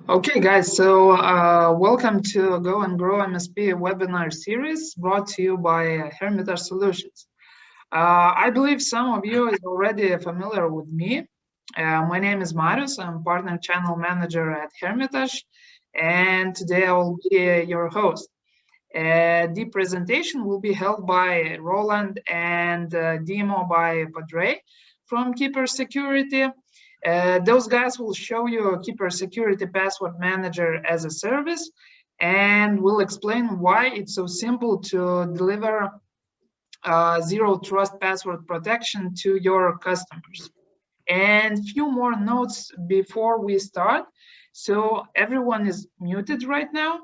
Okay, guys, so welcome to Go and Grow MSP webinar series brought to you by Hermitage Solutions. I believe some of you is already familiar with me. My name is Marius. I'm partner channel manager at Hermitage, and today I will be your host. The presentation will be held by Roland and demo by Padraigh from Keeper Security. Those guys will show you Keeper Security Password Manager as a service, and will explain why it's so simple to deliver zero trust password protection to your customers. And few more notes before we start. So everyone is muted right now.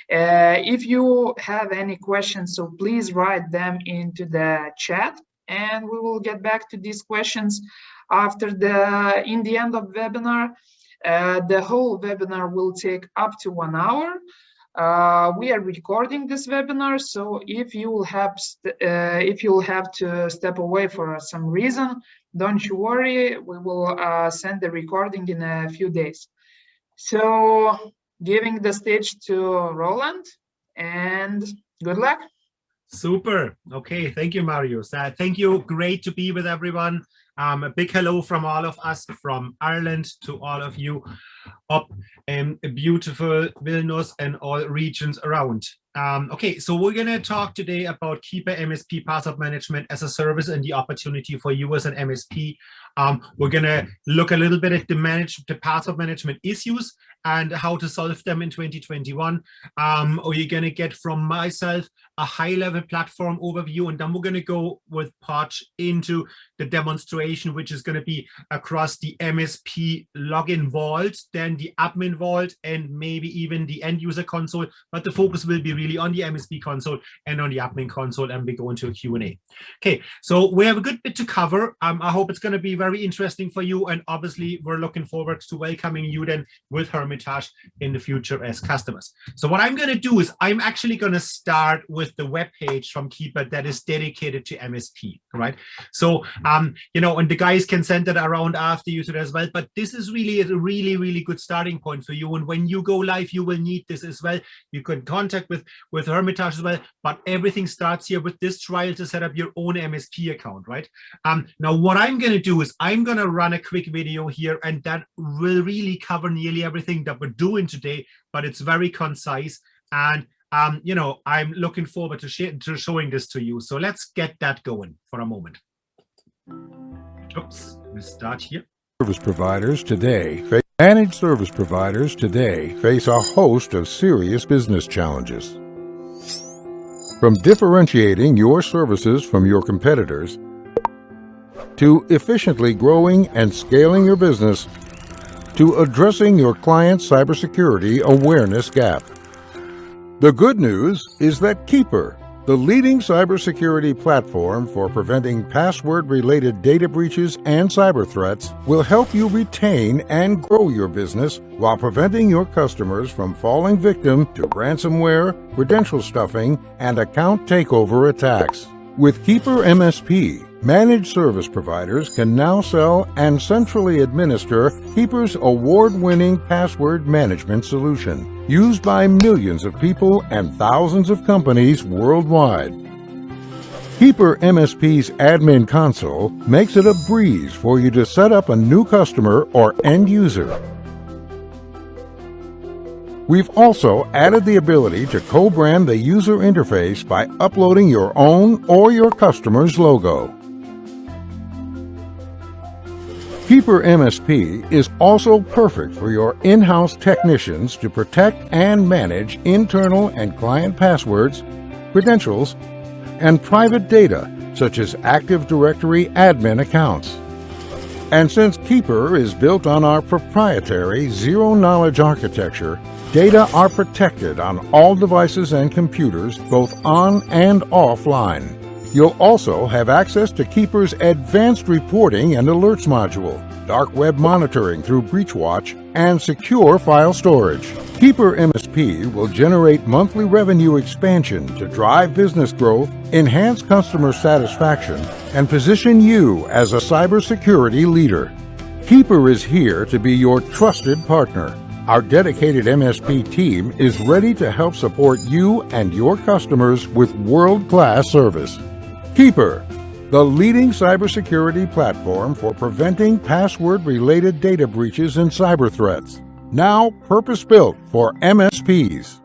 If you have any questions, so please write them into the chat, and we will get back to these questions in the end of webinar. The whole webinar will take up to 1 hour. We are recording this webinar, so if you will have to step away for some reason, don't you worry. We will send the recording in a few days. So, giving the stage to Roland, and good luck. Super. Okay, thank you, Marius. Thank you. Great to be with everyone. A big hello from all of us from Ireland to all of you up in beautiful Vilnius and all regions around. Okay, so we're going to talk today about Keeper MSP Password Management as a service and the opportunity for you as an MSP. We're going to look a little bit at the password management issues and how to solve them in 2021. Or you're going to get from myself a high-level platform overview, and then we're going to go with Podge into the demonstration, which is going to be across the MSP login vault, then the admin vault, and maybe even the end-user console. But the focus will be really on the MSP console and on the admin console, and we go into a Q&A. Okay, so we have a good bit to cover. I hope it's going to be very interesting for you, and obviously we're looking forward to welcoming you then with Hermitage in the future as customers. So what I'm going to do is I'm actually going to start with the web page from Keeper that is dedicated to MSP, right? So you know, and the guys can send that around after you as well, but this is really a really good starting point for you. And when you go live, you will need this as well. You can contact with Hermitage as well, but everything starts here with this trial to set up your own MSP account, right? Now what I'm going to do is I'm going to run a quick video here, and that will really cover nearly everything that we're doing today, but it's very concise. And you know, I'm looking forward to showing this to you. So let's get that going for a moment. Oops, let's start here. Managed service providers today face a host of serious business challenges. From differentiating your services from your competitors, to efficiently growing and scaling your business, to addressing your client's cybersecurity awareness gap. The good news is that Keeper, the leading cybersecurity platform for preventing password-related data breaches and cyber threats, will help you retain and grow your business while preventing your customers from falling victim to ransomware, credential stuffing, and account takeover attacks. With Keeper MSP, managed service providers can now sell and centrally administer Keeper's award-winning password management solution, used by millions of people and thousands of companies worldwide. Keeper MSP's Admin Console makes it a breeze for you to set up a new customer or end user. We've also added the ability to co-brand the user interface by uploading your own or your customer's logo. Keeper MSP is also perfect for your in-house technicians to protect and manage internal and client passwords, credentials, and private data such as Active Directory admin accounts. And since Keeper is built on our proprietary zero-knowledge architecture, data are protected on all devices and computers, both on and offline. You'll also have access to Keeper's advanced reporting and alerts module, dark web monitoring through BreachWatch, and secure file storage. Keeper MSP will generate monthly revenue expansion to drive business growth, enhance customer satisfaction, and position you as a cybersecurity leader. Keeper is here to be your trusted partner. Our dedicated MSP team is ready to help support you and your customers with world-class service. Keeper, the leading cybersecurity platform for preventing password-related data breaches and cyber threats. Now purpose-built for MSPs.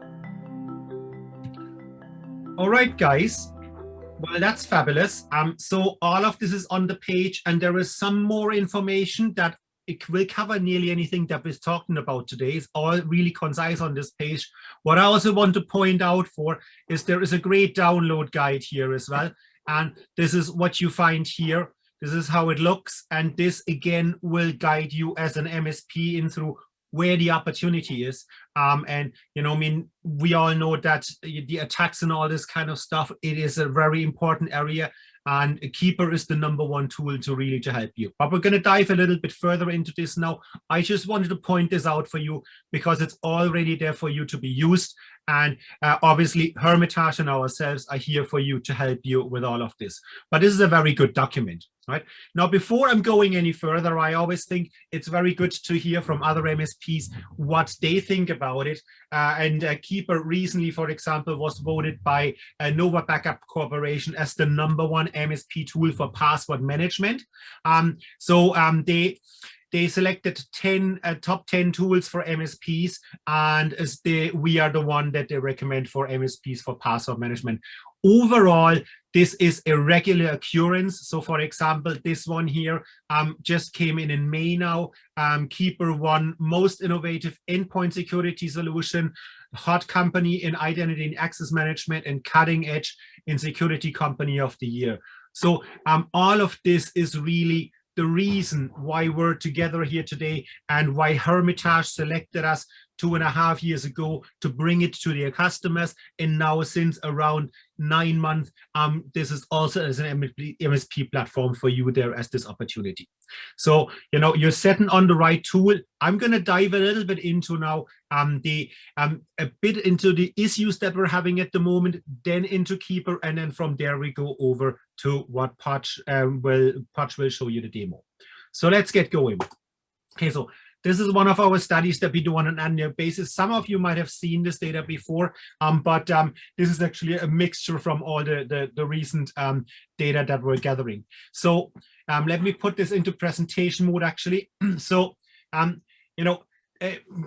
All right, guys. Well, that's fabulous. So all of this is on the page, and there is some more information that it will cover nearly anything that we're talking about today. It's all really concise on this page. What I also want to point out is there is a great download guide here as well. And this is what you find here. This is how it looks. And this again will guide you as an MSP in through where the opportunity is. And, you know, I mean, we all know that the attacks and all this kind of stuff, it is a very important area. And Keeper is the #1 tool to really help you. But we're going to dive a little bit further into this now. I just wanted to point this out for you because it's already there for you to be used. And obviously, Hermitage and ourselves are here for you to help you with all of this. But this is a very good document, right? Now, before I'm going any further, I always think it's very good to hear from other MSPs what they think about it. And Keeper recently, for example, was voted by Nova Backup Corporation as the #1 MSP tool for password management. They selected 10 top 10 tools for MSPs, and we are the one that they recommend for MSPs for password management. Overall, this is a regular occurrence. So for example, this one here just came in May now. Keeper won most innovative endpoint security solution, hot company in identity and access management, and cutting edge in security company of the year. So all of this is really the reason why we're together here today and why Hermitage selected us 2.5 years ago to bring it to their customers. And now since around 9 months, this is also as an MSP platform for you there as this opportunity. So, you know, you're setting on the right tool. I'm going to dive a little bit into now a bit into the issues that we're having at the moment, then into Keeper, and then from there we go over to what Patch will show you the demo. So let's get going. Okay, so this is one of our studies that we do on an annual basis. Some of you might have seen this data before, but this is actually a mixture from all the recent data that we're gathering. So let me put this into presentation mode actually. So, you know,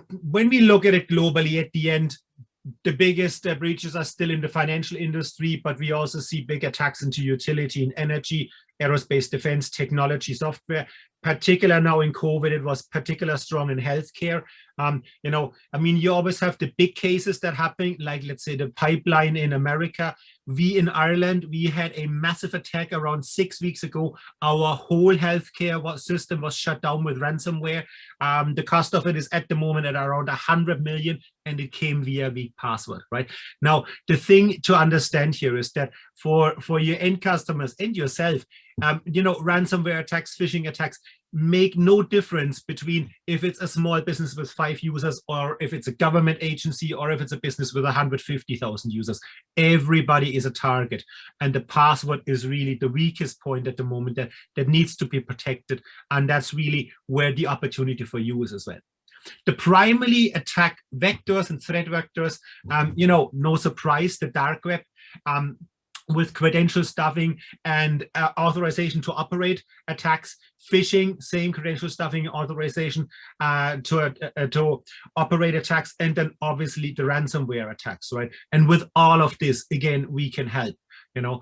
when we look at it globally at the end, the biggest breaches are still in the financial industry, but we also see big attacks into utility and energy, aerospace, defense, technology, software. Particular now in COVID, it was particularly strong in healthcare. You know, I mean, you always have the big cases that happen, like let's say the pipeline in America. We in Ireland, we had a massive attack around 6 weeks ago. Our whole healthcare system was shut down with ransomware. The cost of it is at the moment at around 100 million, and it came via weak password, right? Now, the thing to understand here is that for your end customers and yourself, you know, ransomware attacks, phishing attacks make no difference between if it's a small business with 5 users or if it's a government agency or if it's a business with 150,000 users. Everybody is a target, and the password is really the weakest point at the moment that needs to be protected, and that's really where the opportunity for you is as well. The primary attack vectors and threat vectors, you know, no surprise, the dark web, with credential stuffing and authorization to operate attacks, phishing, same credential stuffing, authorization to operate attacks, and then obviously the ransomware attacks, right? And with all of this, again, we can help, you know,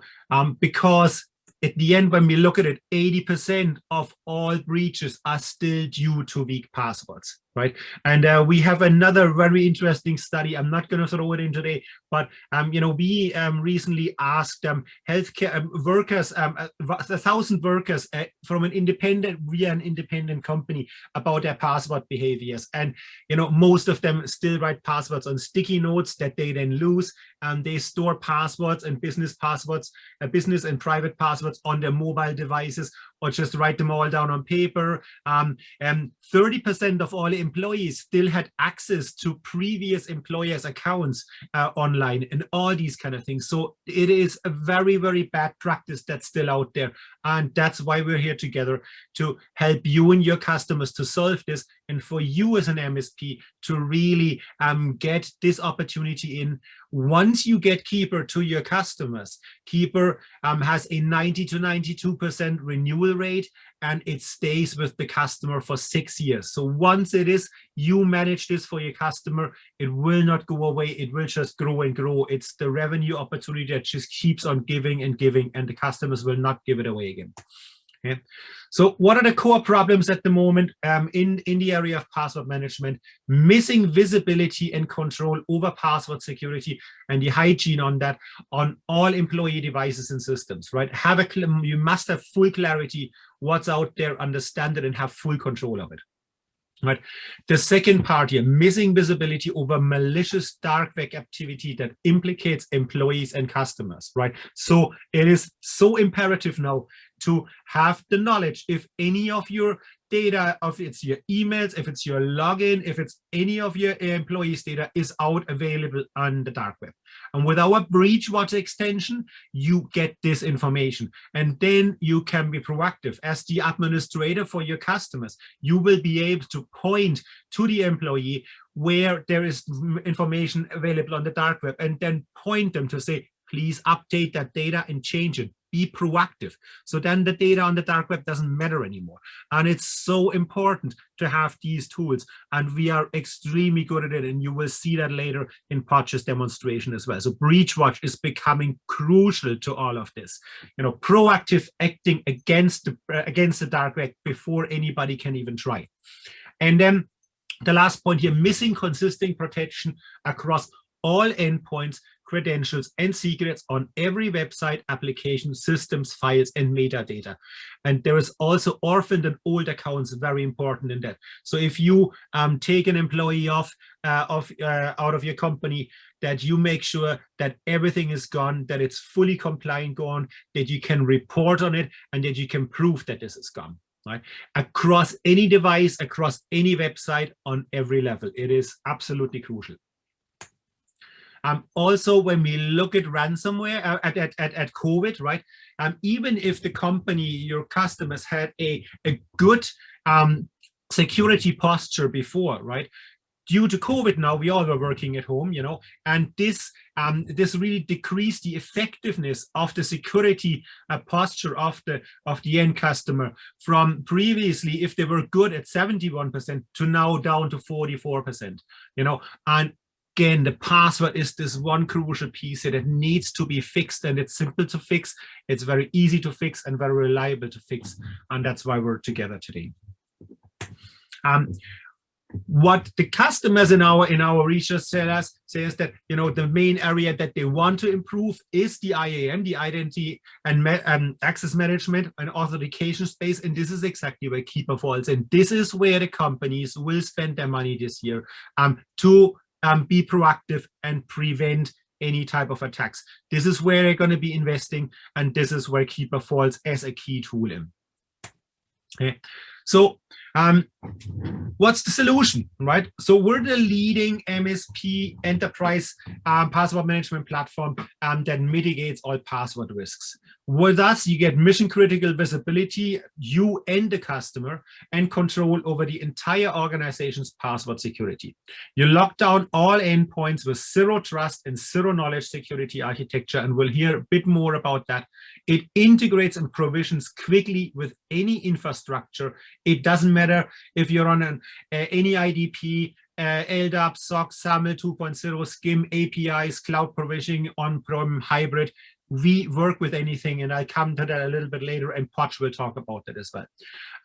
because at the end, when we look at it, 80% of all breaches are still due to weak passwords, right? And we have another very interesting study. I'm not going to throw it in today, but you know, we recently asked healthcare workers, 1,000 workers from an independent company about their password behaviors, and you know, most of them still write passwords on sticky notes that they then lose, and they store passwords and business passwords, business and private passwords on their mobile devices, or just write them all down on paper. 30% of all employees still had access to previous employers' accounts online, and all these kind of things. So it is a very, very bad practice that's still out there. And that's why we're here together, to help you and your customers to solve this and for you as an MSP to really get this opportunity in. Once you get Keeper to your customers, Keeper has a 90 to 92% renewal rate, and it stays with the customer for 6 years. So once it is, you manage this for your customer, it will not go away. It will just grow and grow. It's the revenue opportunity that just keeps on giving and giving, and the customers will not give it away again. Okay. So what are the core problems at the moment in the area of password management? Missing visibility and control over password security and the hygiene on that on all employee devices and systems, right? You must have full clarity what's out there, understand it, and have full control of it. Right. The second part here, missing visibility over malicious dark web activity that implicates employees and customers, right? So it is so imperative now to have the knowledge if any of your data, if it's your emails, if it's your login, if it's any of your employees' data is out available on the dark web. And with our Breachwatch extension, you get this information, and then you can be proactive. As the administrator for your customers, you will be able to point to the employee where there is information available on the dark web, and then point them to say, please update that data and change it. Be proactive. So then the data on the dark web doesn't matter anymore. And it's so important to have these tools. And we are extremely good at it. And you will see that later in Podge's demonstration as well. So Breachwatch is becoming crucial to all of this. You know, proactive acting against the dark web before anybody can even try. And then the last point here, missing consistent protection across all endpoints, credentials, and secrets on every website, application, systems, files, and metadata. And there is also orphaned and old accounts, very important in that. So if you take an employee out of your company, that you make sure that everything is gone, that it's fully compliant gone, that you can report on it, and that you can prove that this is gone. Right? Across any device, across any website, on every level. It is absolutely crucial. Also, when we look at ransomware, at COVID, right? Even if the company, your customers had a good security posture before, right? Due to COVID now, we all were working at home, you know, and this really decreased the effectiveness of the security posture of the end customer from previously, if they were good at 71% to now down to 44%, you know, and again, the password is this one crucial piece that needs to be fixed, and it's simple to fix. It's very easy to fix and very reliable to fix. And that's why we're together today. What the customers in our research tell us says that, you know, the main area that they want to improve is the IAM, the identity and access management and authentication space. And this is exactly where Keeper falls. And this is where the companies will spend their money this year to be proactive and prevent any type of attacks. This is where they're going to be investing, and this is where Keeper falls as a key tool in. Okay. So what's the solution, right? So we're the leading MSP enterprise password management platform that mitigates all password risks. With us, you get mission critical visibility, you and the customer, and control over the entire organization's password security. You lock down all endpoints with zero trust and zero knowledge security architecture, and we'll hear a bit more about that. It integrates and provisions quickly with any infrastructure. It doesn't matter if you're on any IDP, LDAP, SOC, SAML 2.0, SCIM, APIs, cloud provisioning, on-prem, hybrid. We work with anything, and I'll come to that a little bit later, and Podge will talk about that as well.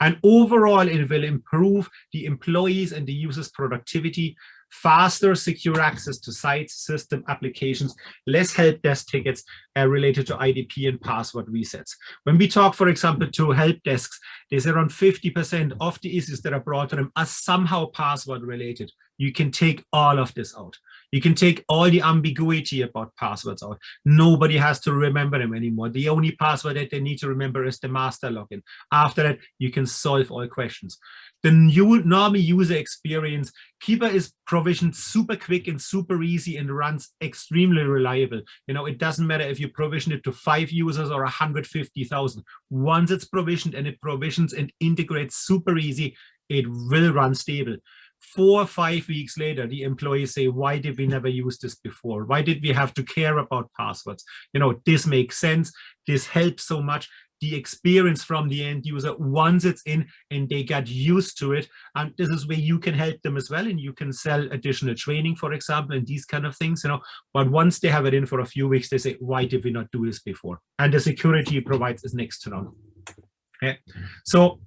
And overall, it will improve the employees and the users' productivity, faster, secure access to sites, system applications, less help desk tickets related to IDP and password resets. When we talk, for example, to help desks, there's around 50% of the issues that are brought to them are somehow password related. You can take all of this out. You can take all the ambiguity about passwords out. Nobody has to remember them anymore. The only password that they need to remember is the master login. After that, you can solve all questions. The normal user experience, Keeper is provisioned super quick and super easy and runs extremely reliable. You know, it doesn't matter if you provision it to 5 users or 150,000. Once it's provisioned, and it provisions and integrates super easy, it will run stable. 4 or 5 weeks later, the employees say, why did we never use this before? Why did we have to care about passwords? You know, this makes sense. This helps so much. The experience from the end user, once it's in and they get used to it, and this is where you can help them as well, and you can sell additional training, for example, and these kind of things, you know. But once they have it in for a few weeks, they say, why did we not do this before? And the security it provides is next to none. Okay, so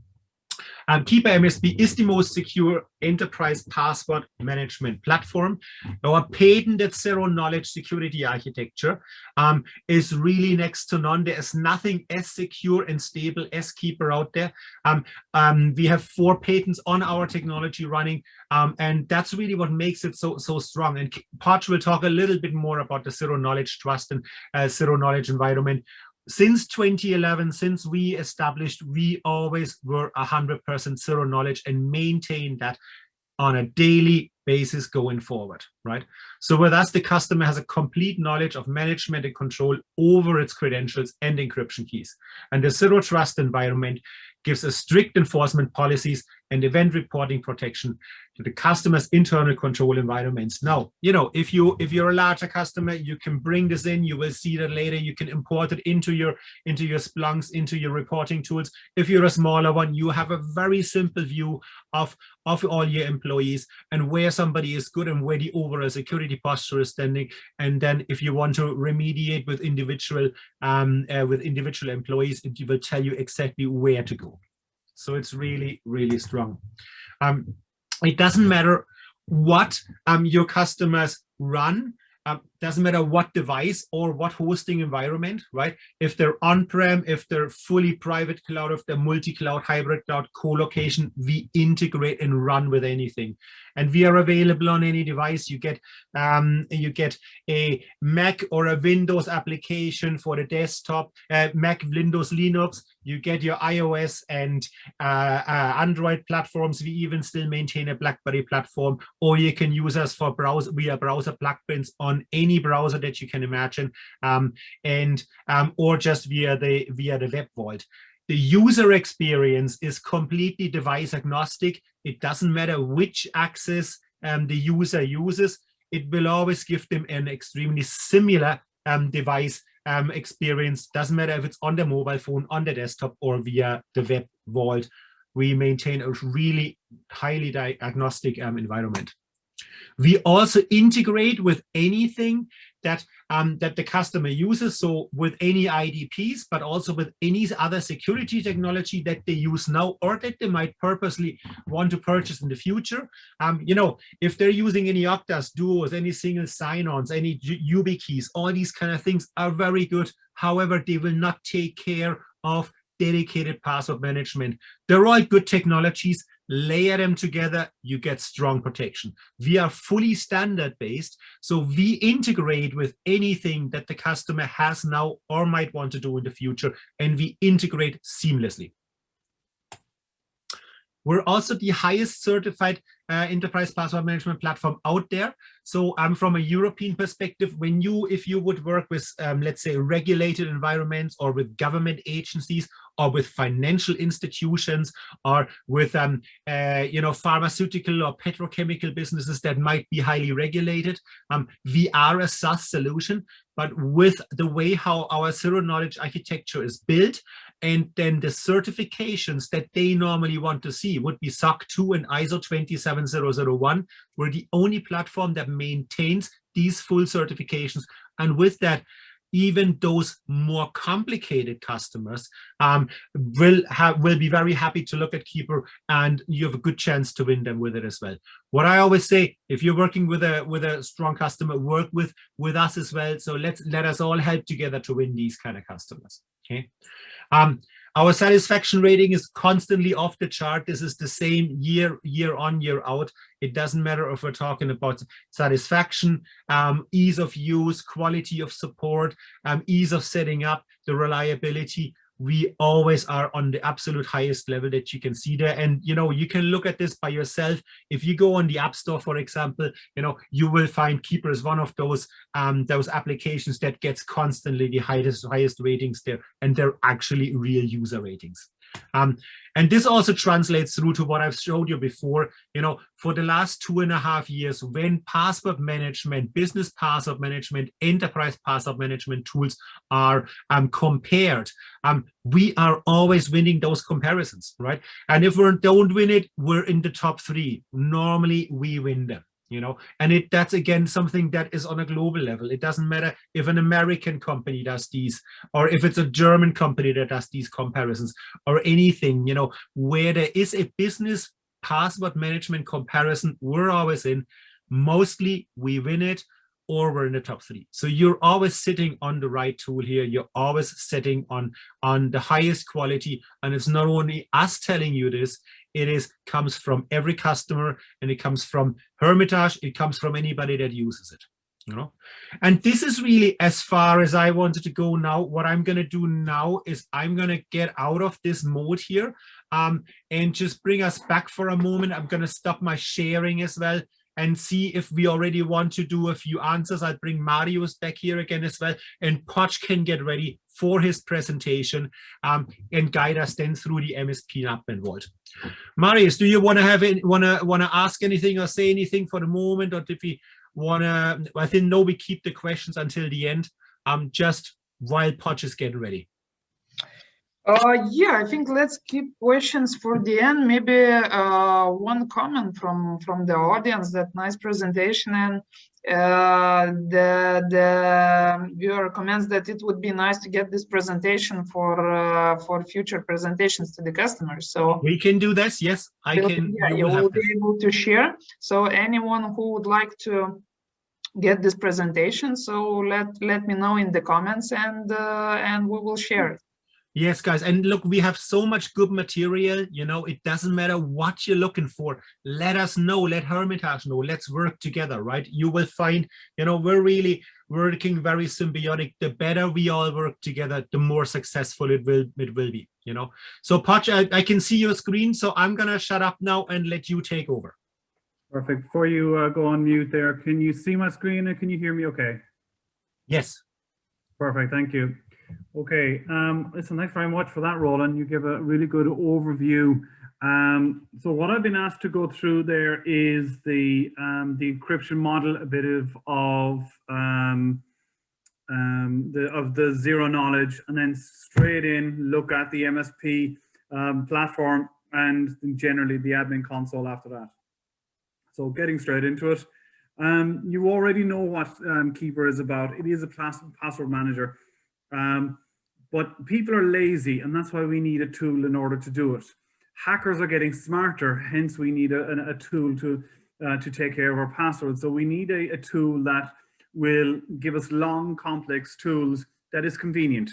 Keeper MSP is the most secure enterprise password management platform. Our patented zero-knowledge security architecture is really next to none. There is nothing as secure and stable as Keeper out there. We have 4 patents on our technology running, and that's really what makes it so strong. And Padraigh will talk a little bit more about the zero-knowledge trust and zero-knowledge environment. Since 2011, since we established, we always were 100% zero knowledge and maintain that on a daily basis going forward, right? So with us, the customer has a complete knowledge of management and control over its credentials and encryption keys. And the zero trust environment gives us strict enforcement policies and event reporting protection to the customer's internal control environments. Now, you know, if you're a larger customer, you can bring this in. You will see that later. You can import it into your Splunks, into your reporting tools. If you're a smaller one, you have a very simple view of all your employees and where somebody is good and where the overall security posture is standing. And then if you want to remediate with individual employees, it will tell you exactly where to go. So it's really, really strong. It doesn't matter what your customers run. Doesn't matter what device or what hosting environment, right? If they're on-prem, if they're fully private cloud, if they're multi-cloud, hybrid cloud, co-location, we integrate and run with anything. And we are available on any device. You get a Mac or a Windows application for the desktop, Mac, Windows, Linux. You get your iOS and Android platforms. We even still maintain a BlackBerry platform, or you can use us for via browser plugins on any browser that you can imagine, or just via the web vault. The user experience is completely device agnostic. It doesn't matter which access the user uses. It will always give them an extremely similar device experience. Doesn't matter if it's on the mobile phone, on the desktop, or via the web vault. We maintain a really highly agnostic environment. We also integrate with anything that the customer uses, so with any IDPs, but also with any other security technology that they use now or that they might purposely want to purchase in the future. You know, if they're using any Oktas, Duos, any single sign-ons, any YubiKeys, all these kind of things are very good. However, they will not take care of dedicated password management. They're all good technologies. Layer them together, you get strong protection. We are fully standard based, so we integrate with anything that the customer has now or might want to do in the future, and we integrate seamlessly. We're also the highest certified enterprise password management platform out there. So from a European perspective, if you would work with, let's say, regulated environments or with government agencies or with financial institutions or with, pharmaceutical or petrochemical businesses that might be highly regulated, we are a SaaS solution, but with the way how our zero-knowledge architecture is built, and then the certifications that they normally want to see would be SOC 2 and ISO 27001. We're the only platform that maintains these full certifications. And with that, even those more complicated customers will be very happy to look at Keeper, and you have a good chance to win them with it as well. What I always say, if you're working with a strong customer, work with us as well. So let us all help together to win these kind of customers. Okay. Our satisfaction rating is constantly off the chart. This is the same year on, year out. It doesn't matter if we're talking about satisfaction, ease of use, quality of support, ease of setting up, the reliability. We always are on the absolute highest level that you can see there. And, you can look at this by yourself. If you go on the App Store, for example, you will find Keeper is one of those applications that gets constantly the highest ratings there. And they're actually real user ratings. And this also translates through to what I've showed you before. You know, for the last 2.5 years, when password management, business password management, enterprise password management tools are compared, we are always winning those comparisons, right? And if we don't win it, we're in the top 3. Normally, we win them. You know, and that's again something that is on a global level. It doesn't matter if an American company does these, or if it's a German company that does these comparisons, or anything, you know, where there is a business password management comparison, we're always in. Mostly we win it, or we're in the top 3. So you're always sitting on the right tool here. You're always sitting on the highest quality. And it's not only us telling you this, it comes from every customer, and it comes from Hermitage. It comes from anybody that uses it, you know. And this is really as far as I wanted to go now. What I'm going to do now is I'm going to get out of this mode here and just bring us back for a moment. I'm going to stop my sharing as well and see if we already want to do a few answers. I'll bring Marius back here again as well, and Poch can get ready for his presentation and guide us then through the MSP Admin Vault. Marius, do you want to ask anything or say anything for the moment, or did we want to? I think no, we keep the questions until the end, just while Poch is getting ready. Yeah, I think let's keep questions for the end. Maybe one comment from the audience. That nice presentation, and the viewer comments that it would be nice to get this presentation for future presentations to the customers. So we can do this. Yes, I can. Yeah, you will be able to share. So anyone who would like to get this presentation, so let me know in the comments, and we will share it. Yes, guys, and look, we have so much good material. You know, it doesn't matter what you're looking for. Let us know, let Hermitage know. Let's work together, right? You will find, you know, we're really working very symbiotic. The better we all work together, the more successful it will be, you know. So Poch, I can see your screen, so I'm gonna shut up now and let you take over. Perfect. Before you go on mute there, can you see my screen and can you hear me okay? Yes. Perfect, thank you. Okay, listen, thanks very much for that, Roland. You give a really good overview. So what I've been asked to go through there is the encryption model, a bit of the zero knowledge, and then straight in look at the MSP platform and generally the admin console after that. So getting straight into it, you already know what Keeper is about. It is a password manager. But people are lazy, and that's why we need a tool in order to do it. Hackers are getting smarter, hence we need a tool to take care of our passwords. So we need a tool that will give us long, complex tools that is convenient,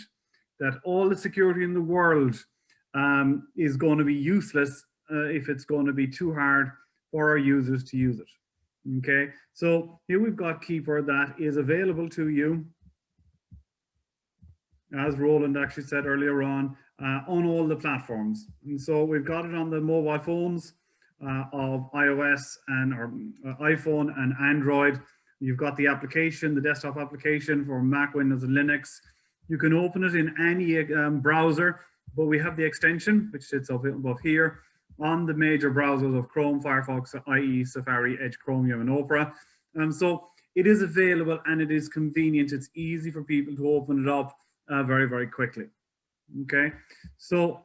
that all the security in the world is going to be useless if it's going to be too hard for our users to use it. Okay, so here we've got Keeper that is available to you, as Roland actually said earlier on all the platforms. And so we've got it on the mobile phones of iOS and or iPhone and Android. You've got the application, the desktop application for Mac, Windows, and Linux. You can open it in any browser, but we have the extension, which sits above here, on the major browsers of Chrome, Firefox, IE, Safari, Edge, Chromium, and Opera. So it is available and it is convenient. It's easy for people to open it up very, very quickly. Okay, so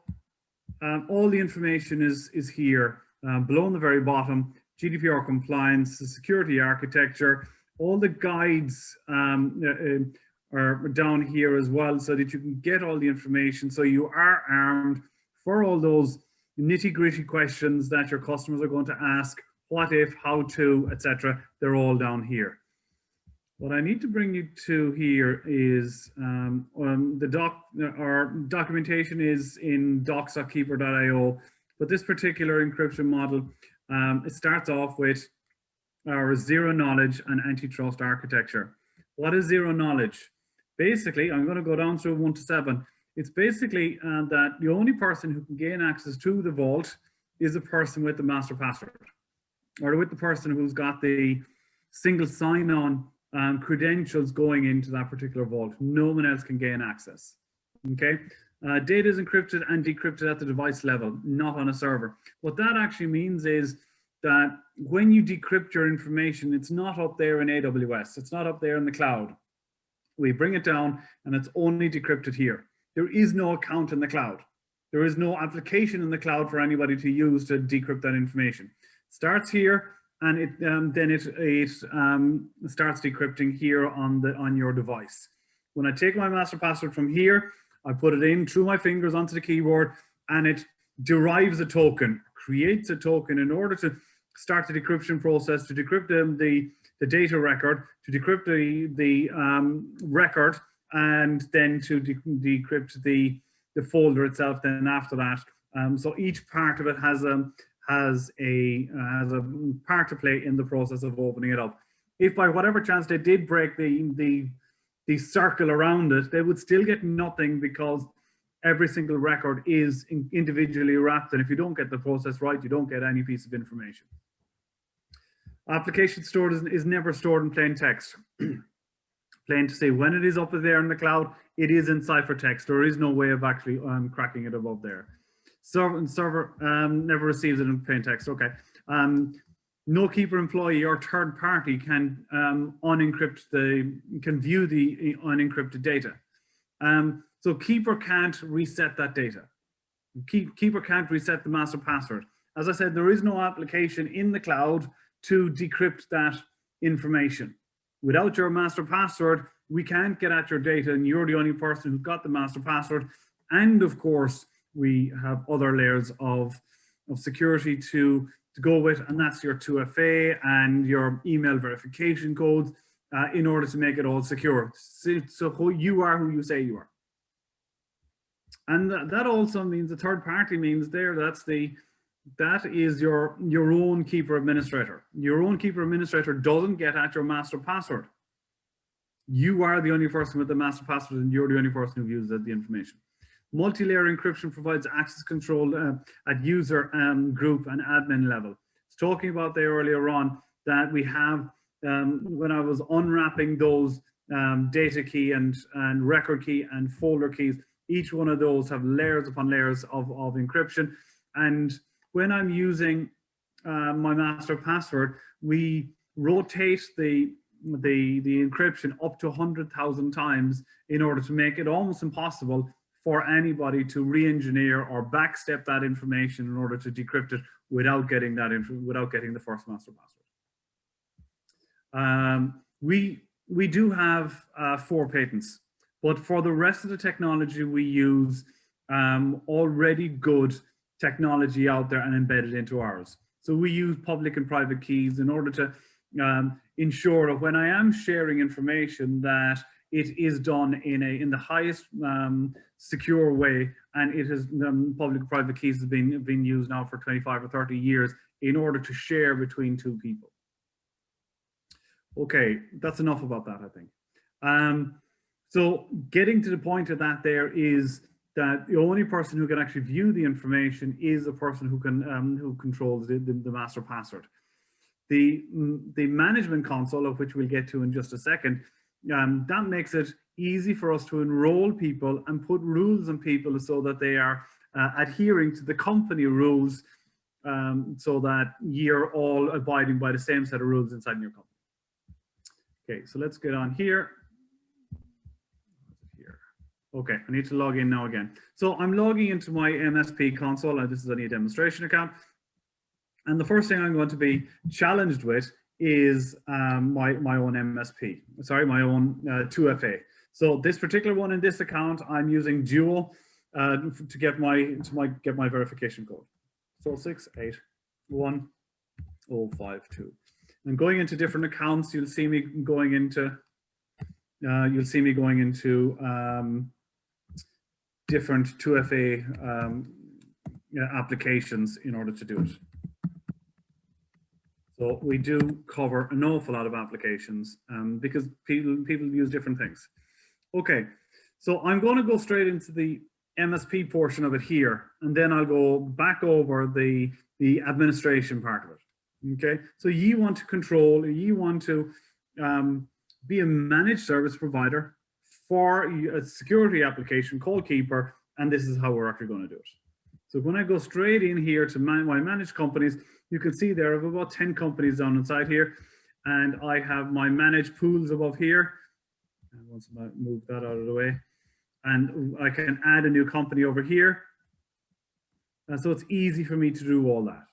all the information is here below on the very bottom. GDPR compliance, the security architecture, all the guides are down here as well, so that you can get all the information, so you are armed for all those nitty-gritty questions that your customers are going to ask. What if, how to, etc. They're all down here. What I need to bring you to here is our documentation is in docs.keeper.io, but this particular encryption model, it starts off with our zero knowledge and antitrust architecture. What is zero knowledge? Basically, I'm going to go down through 1 to 7. It's basically that the only person who can gain access to the vault is the person with the master password, or with the person who's got the single sign-on credentials going into that particular vault. No one else can gain access. Okay, Data is encrypted and decrypted at the device level, not on a server. What that actually means is that when you decrypt your information, it's not up there in AWS, it's not up there in the cloud. We bring it down and it's only decrypted here. There is no account in the cloud. There is no application in the cloud for anybody to use to decrypt that information. It starts here, and then it starts decrypting here on your device. When I take my master password from here, I put it in through my fingers onto the keyboard, and it derives a token, creates a token in order to start the decryption process, to decrypt the data record, to decrypt the record, and then to decrypt the folder itself then after that. So each part of it has a part to play in the process of opening it up. If by whatever chance they did break the circle around it, they would still get nothing, because every single record is individually wrapped, and if you don't get the process right, you don't get any piece of information. Application stored is never stored in plain text. Plain to say, when it is up there in the cloud, it is in ciphertext. There is no way of actually cracking it above there. Server never receives it in plain text. Okay. No keeper employee or third party can can view the unencrypted data. So keeper can't reset that data. Keeper can't reset the master password. As I said, there is no application in the cloud to decrypt that information. Without your master password, we can't get at your data, and you're the only person who's got the master password. And of course, we have other layers of security to go with, and that's your 2FA and your email verification codes in order to make it all secure. So who you are who you say you are. And that also means the third party means there, that is your own keeper administrator. Your own keeper administrator doesn't get at your master password. You are the only person with the master password, and you're the only person who views the information. Multi-layer encryption provides access control at user, group, and admin level. I was talking about there earlier on that we have, when I was unwrapping those data key and record key and folder keys, each one of those have layers upon layers of encryption. And when I'm using my master password, we rotate the encryption up to 100,000 times in order to make it almost impossible for anybody to re-engineer or backstep that information in order to decrypt it without getting the first master password. We do have 4 patents, but for the rest of the technology we use already good technology out there and embedded into ours. So we use public and private keys in order to ensure that when I am sharing information that it is done in the highest secure way, and it is public-private keys have been used now for 25 or 30 years in order to share between 2 people. Okay, that's enough about that, I think. So getting to the point of that there is that the only person who can actually view the information is the person who controls the master password. The management console, of which we'll get to in just a second, that makes it easy for us to enroll people and put rules on people so that they are adhering to the company rules, so that you're all abiding by the same set of rules inside your company. Okay, so let's get on here. Okay, I need to log in now again. So I'm logging into my MSP console, and this is only a demonstration account. And the first thing I'm going to be challenged with is my own MSP, sorry, my own 2FA. So this particular one in this account, I'm using Duo to get my verification code. So 681052. And going into different accounts, you'll see me going into different 2FA applications in order to do it. So we do cover an awful lot of applications because people use different things. Okay, so I'm going to go straight into the MSP portion of it here, and then I'll go back over the administration part of it. Okay, so you want to control, you want to be a managed service provider for a security application called Keeper And this is how we're actually going to do it. So when I go straight in here to my managed companies, you can see there are about 10 companies down inside here. And I have my managed pools above here. And once I move that out of the way, and I can add a new company over here. And so it's easy for me to do all that.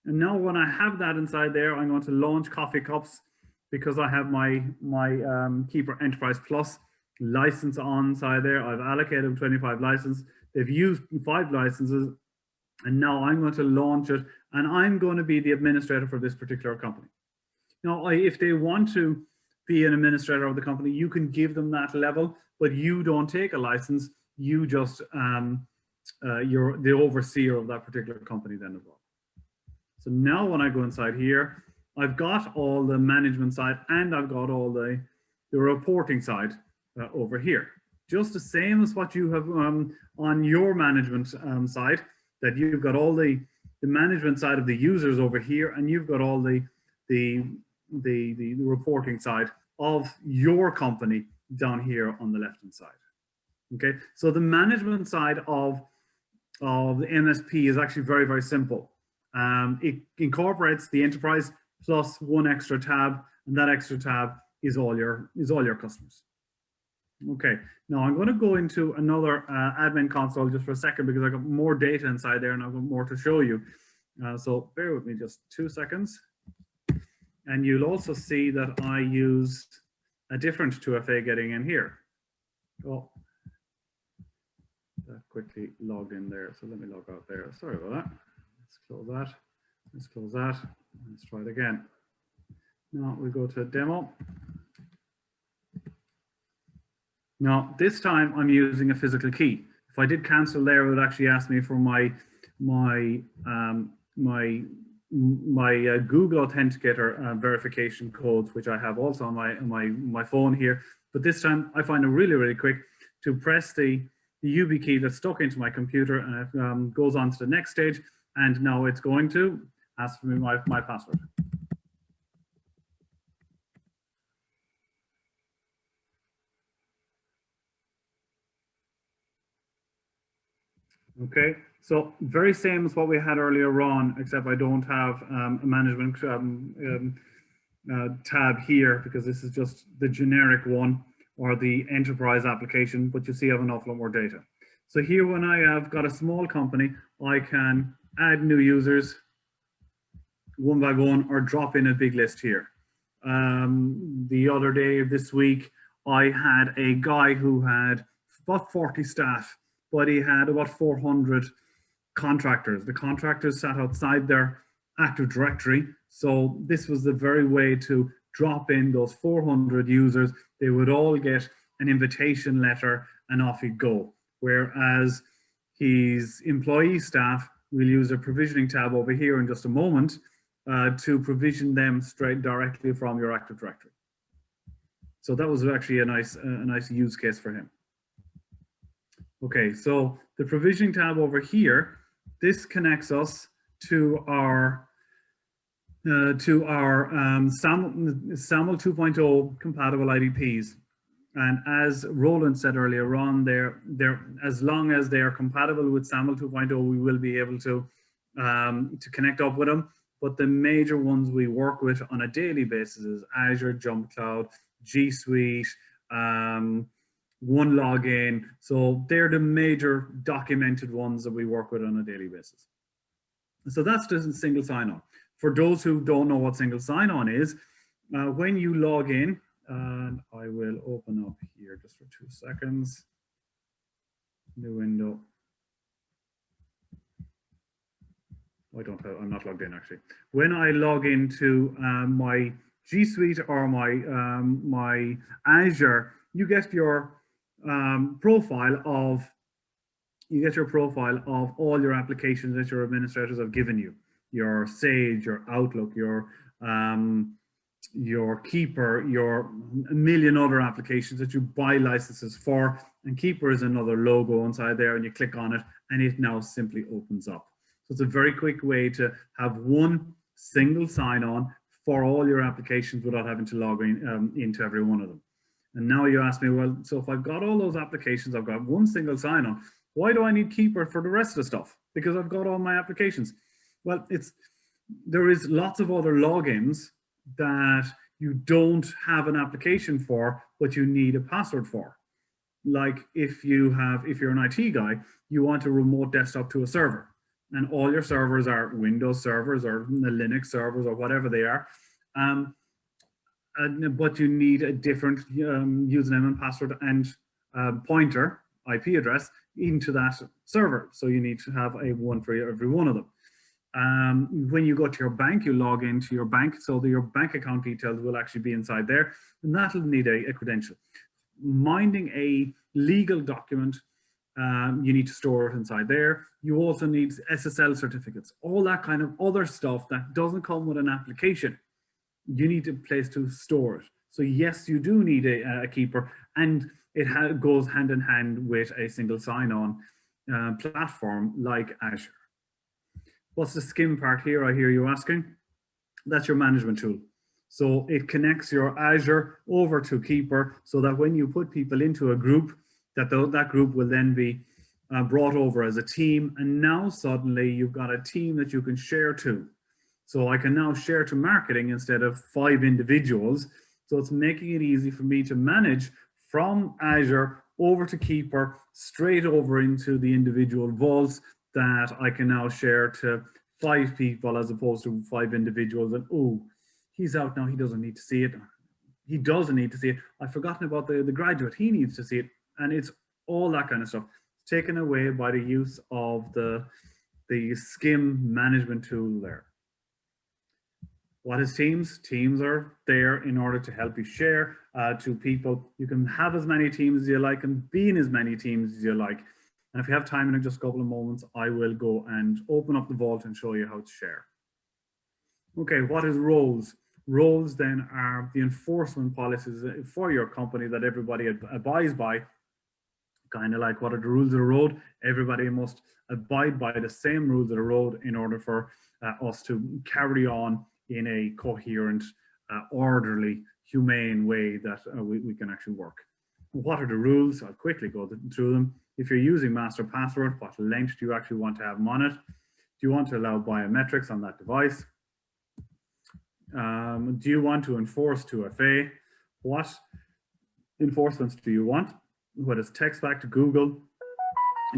And now when I have that inside there, I'm going to launch Coffee Cups because I have my Keeper Enterprise Plus license on inside there. I've allocated them 25 licenses. They've used 5 licenses. And now I'm going to launch it, and I'm going to be the administrator for this particular company. Now, if they want to be an administrator of the company, you can give them that level, but you don't take a license. You just, you're the overseer of that particular company then as well. So now when I go inside here, I've got all the management side and I've got all the reporting side over here. Just the same as what you have on your management side, that you've got all the management side of the users over here, and you've got all the reporting side of your company down here on the left hand side. Okay, so the management side of the MSP is actually very, very simple. It incorporates the enterprise plus one extra tab, and that extra tab is all your customers. Okay, now I'm going to go into another admin console just for a second because I've got more data inside there and I've got more to show you. So bear with me just 2 seconds. And you'll also see that I used a different 2FA getting in here. Oh, that quickly logged in there. So let me log out there. Sorry about that. Let's close that. Let's close that. Let's try it again. Now we go to demo. Now, this time I'm using a physical key. If I did cancel there, it would actually ask me for my Google Authenticator verification codes, which I have also on my phone here. But this time I find it really, really quick to press the UB key that's stuck into my computer, and it goes on to the next stage. And now it's going to ask for me my password. Okay, so very same as what we had earlier on, except I don't have a management tab here because this is just the generic one or the enterprise application, but you see I have an awful lot more data. So here when I have got a small company, I can add new users one by one or drop in a big list here. The other day this week, I had a guy who had about 40 staff, but he had about 400 contractors. The contractors sat outside their Active Directory. So this was the very way to drop in those 400 users. They would all get an invitation letter and off he'd go. Whereas his employee staff will use a provisioning tab over here in just a moment to provision them straight directly from your Active Directory. So that was actually a nice use case for him. Okay, so the provisioning tab over here, this connects us to our SAML 2.0 compatible IDPs. And as Roland said earlier on, as long as they are compatible with SAML 2.0, we will be able to connect up with them. But the major ones we work with on a daily basis is Azure, Jump Cloud, G Suite, OneLogin. So they're the major documented ones that we work with on a daily basis. So that's just single sign-on. For those who don't know what single sign-on is, when you log in, and I will open up here just for 2 seconds, new window. I'm not logged in actually. When I log into my G Suite or my Azure, you get your profile of all your applications that your administrators have given you. Your Sage, your Outlook, your Keeper, a million other applications that you buy licenses for, and Keeper is another logo inside there, and you click on it and it now simply opens up. So it's a very quick way to have one single sign-on for all your applications without having to log in into every one of them. And now you ask me, well, so if I've got all those applications, I've got one single sign-on, Why do I need Keeper for the rest of the stuff? Because I've got all my applications. Well, there is lots of other logins that you don't have an application for, but you need a password for. Like if you're an IT guy, you want a remote desktop to a server, and all your servers are Windows servers or the Linux servers or whatever they are. But you need a different username and password and pointer, IP address, into that server. So you need to have a one for every one of them. When you go to your bank, you log into your bank, so that your bank account details will actually be inside there, and that'll need a credential. Minding a legal document, you need to store it inside there. You also need SSL certificates, all that kind of other stuff that doesn't come with an application. You need a place to store it. So yes, you do need a keeper, and it goes hand in hand with a single sign-on platform like Azure. What's the skim part here, I hear you asking? That's your management tool. So it connects your Azure over to Keeper, so that when you put people into a group, that group will then be brought over as a team. And now suddenly you've got a team that you can share to. So I can now share to marketing instead of 5 individuals. So it's making it easy for me to manage from Azure over to Keeper, straight over into the individual vaults that I can now share to 5 people as opposed to 5 individuals. And oh, he's out now, he doesn't need to see it. He doesn't need to see it. I've forgotten about the graduate, he needs to see it. And it's all that kind of stuff. It's taken away by the use of the SCIM management tool there. What is Teams? Teams are there in order to help you share to people. You can have as many teams as you like and be in as many teams as you like. And if you have time in just a couple of moments, I will go and open up the vault and show you how to share. Okay, what is roles? Roles then are the enforcement policies for your company that everybody abides by. Kind of like what are the rules of the road? Everybody must abide by the same rules of the road in order for us to carry on in a coherent, orderly, humane way that we can actually work. What are the rules? I'll quickly go through them. If you're using master password, what length do you actually want to have them on it? Do you want to allow biometrics on that device? Do you want to enforce 2FA? What enforcements do you want? What is text back to Google,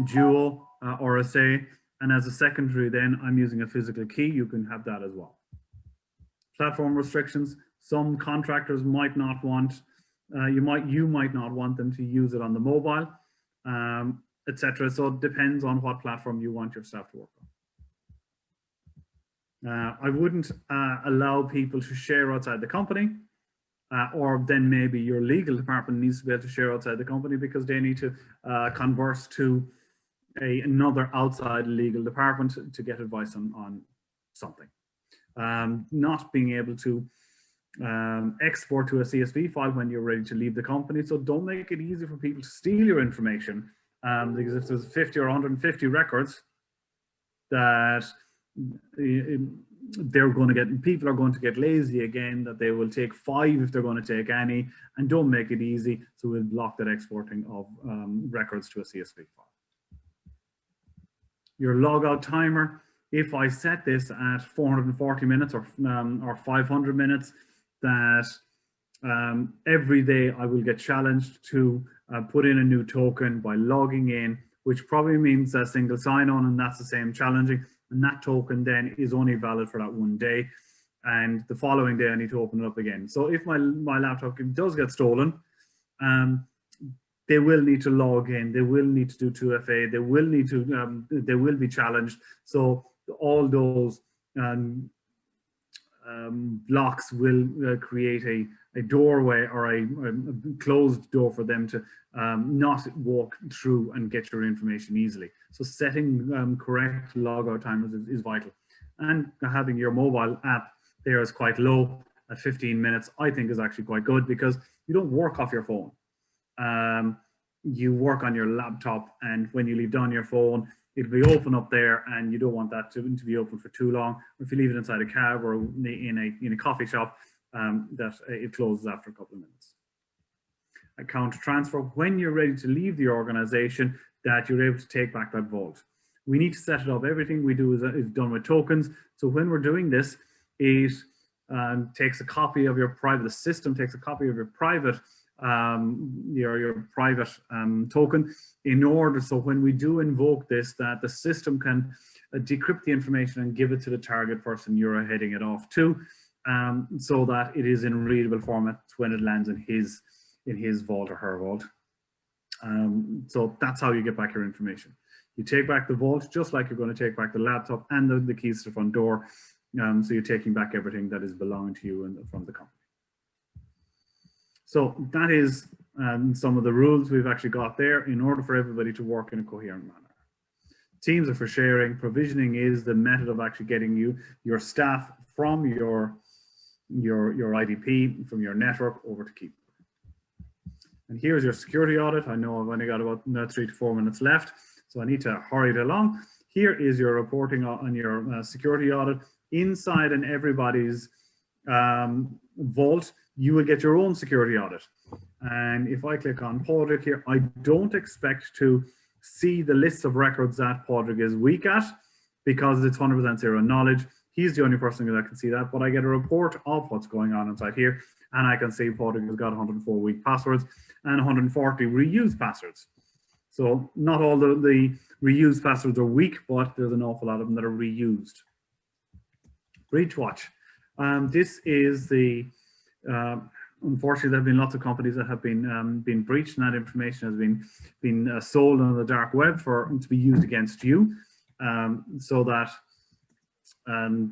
Duo, RSA? And as a secondary then, I'm using a physical key. You can have that as well. Platform restrictions. Some contractors might not want, you might not want them to use it on the mobile, etc. So it depends on what platform you want your staff to work on. I wouldn't allow people to share outside the company, or then maybe your legal department needs to be able to share outside the company because they need to converse to another outside legal department to get advice on something. Not being able to export to a CSV file when you're ready to leave the company. So don't make it easy for people to steal your information, because if there's 50 or 150 records that people are going to get lazy again, that they will take 5 if they're going to take any, and don't make it easy. So we'll block that exporting of records to a CSV file. Your logout timer. If I set this at 440 minutes or 500 minutes, that every day I will get challenged to put in a new token by logging in, which probably means a single sign-on, and that's the same challenging. And that token then is only valid for that one day. And the following day I need to open it up again. So if my laptop does get stolen, they will need to log in, they will need to do 2FA, they will need to, they will be challenged. So all those blocks will create a doorway or a closed door for them to not walk through and get your information easily. So setting correct logout timers is vital. And having your mobile app there is quite low at 15 minutes, I think is actually quite good, because you don't work off your phone. You work on your laptop, and when you leave down your phone, it'll be open up there, and you don't want that to be open for too long. Or if you leave it inside a cab or in a coffee shop, that it closes after a couple of minutes. account transfer, when you're ready to leave the organization, that you're able to take back that vault. We need to set it up. Everything we do is done with tokens. So when we're doing this, it takes a copy of your private, the system takes a copy of your private token in order, so when we do invoke this, that the system can decrypt the information and give it to the target person you're heading it off to, so that it is in readable format when it lands in his vault or her vault. So that's how you get back your information. You take back the vault just like you're going to take back the laptop and the keys to the front door. So you're taking back everything that is belonging to you from the company. So that is some of the rules we've actually got there in order for everybody to work in a coherent manner. Teams are for sharing. Provisioning is the method of actually getting your staff from your IDP, from your network over to Keep. And here's your security audit. I know I've only got about 3 to 4 minutes left, so I need to hurry it along. Here is your reporting on your security audit. Inside and everybody's vault, you will get your own security audit. And if I click on Padraigh here, I don't expect to see the list of records that Padraigh is weak at, because it's 100% zero knowledge. He's the only person that can see that, but I get a report of what's going on inside here, and I can see Padraigh has got 104 weak passwords and 140 reused passwords. So not all the reused passwords are weak, but there's an awful lot of them that are reused. Breach Watch. This is the, unfortunately, there have been lots of companies that have been breached, and that information has been sold on the dark web to be used against you, so that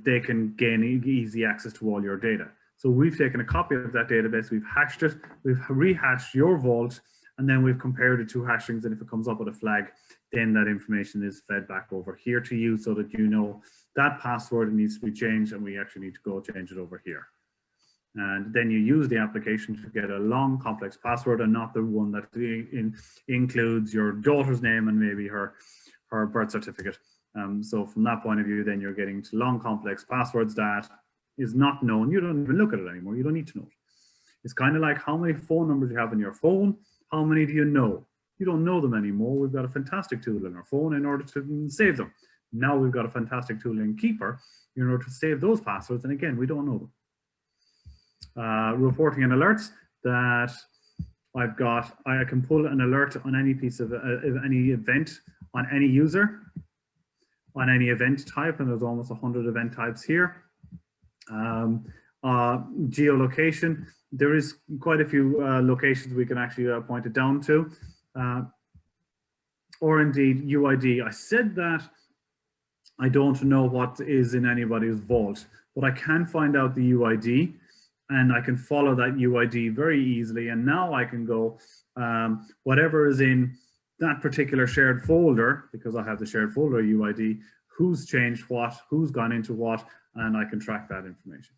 they can gain easy access to all your data. So we've taken a copy of that database, we've hashed it, we've rehashed your vault, and then we've compared it to hashings, and if it comes up with a flag, then that information is fed back over here to you, so that you know that password needs to be changed, and we actually need to go change it over here. And then you use the application to get a long, complex password, and not the one that includes your daughter's name and maybe her birth certificate. So from that point of view, then you're getting to long, complex passwords that is not known. You don't even look at it anymore. You don't need to know it. It's kind of like how many phone numbers you have in your phone. How many do you know? You don't know them anymore. We've got a fantastic tool in our phone in order to save them. Now we've got a fantastic tool in Keeper in order to save those passwords. And again, we don't know them. Reporting and alerts that I've got, I can pull an alert on any piece of any event on any user, on any event type, and there's almost 100 event types here. Geolocation, there is quite a few locations we can actually point it down to, or indeed UID. I said that I don't know what is in anybody's vault, but I can find out the UID, and I can follow that UID very easily. And now I can go, whatever is in that particular shared folder, because I have the shared folder UID, who's changed what, who's gone into what, and I can track that information.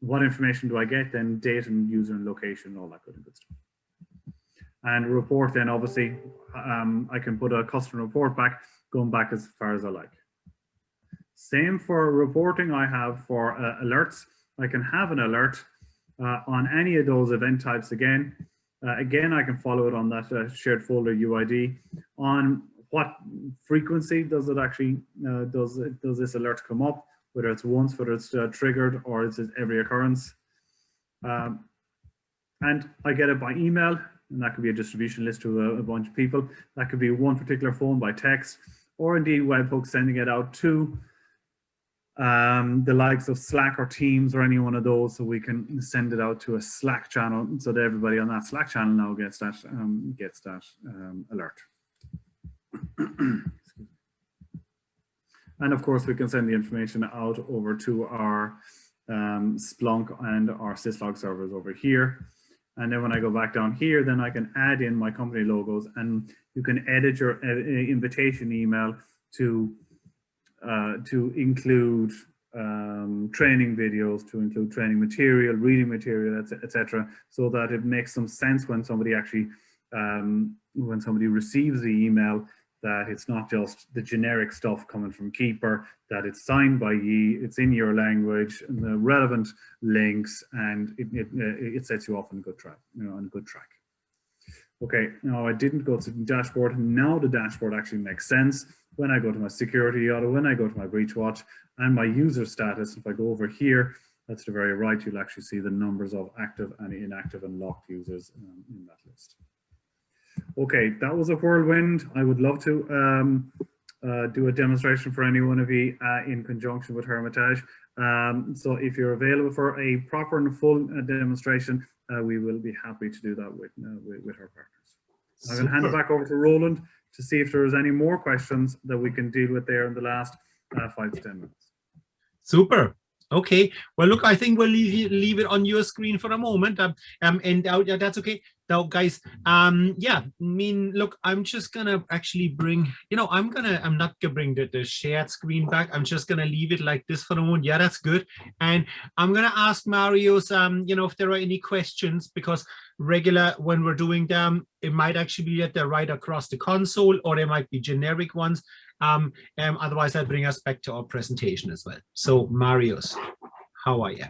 What information do I get? Then date and user and location, all that good stuff. And report, then obviously, I can put a custom report back, going back as far as I like. Same for reporting. I have for alerts. I can have an alert on any of those event types again. Again, I can follow it on that shared folder UID. On what frequency does it actually, does this alert come up? Whether it's once, whether it's triggered, or is it every occurrence. And I get it by email, and that could be a distribution list to a bunch of people. That could be one particular phone by text, or indeed webhooks sending it out to the likes of Slack or Teams or any one of those, so we can send it out to a Slack channel, so that everybody on that Slack channel now gets that alert. And of course, we can send the information out over to our Splunk and our syslog servers over here. And then when I go back down here, then I can add in my company logos, and you can edit your invitation email to include training videos, to include training material, reading material, etc., so that it makes some sense when somebody actually, when somebody receives the email, that it's not just the generic stuff coming from Keeper, that it's signed by ye, it's in your language, and the relevant links, and it sets you off on a good track, on a good track. Okay, now I didn't go to the dashboard. Now the dashboard actually makes sense. When I go to my security audit, when I go to my breach watch and my user status, if I go over here, that's to the very right, you'll actually see the numbers of active and inactive and locked users in that list. Okay, that was a whirlwind. I would love to do a demonstration for any one of you in conjunction with Hermitage. So if you're available for a proper and full demonstration, we will be happy to do that with our partners. I'm going to hand it back over to Roland to see if there's any more questions that we can deal with there in the last 5 to 10 minutes. Super. Okay. Well, look, I think we'll leave it on your screen for a moment. Yeah, that's okay. Now, guys, yeah, I mean, look, I'm just gonna actually bring, I'm not gonna bring the shared screen back. I'm just gonna leave it like this for a moment. Yeah, that's good. And I'm gonna ask Marius, if there are any questions, because when we're doing them, it might actually be that they're right across the console, or they might be generic ones. Otherwise, I'll bring us back to our presentation as well. So, Marius, how are you?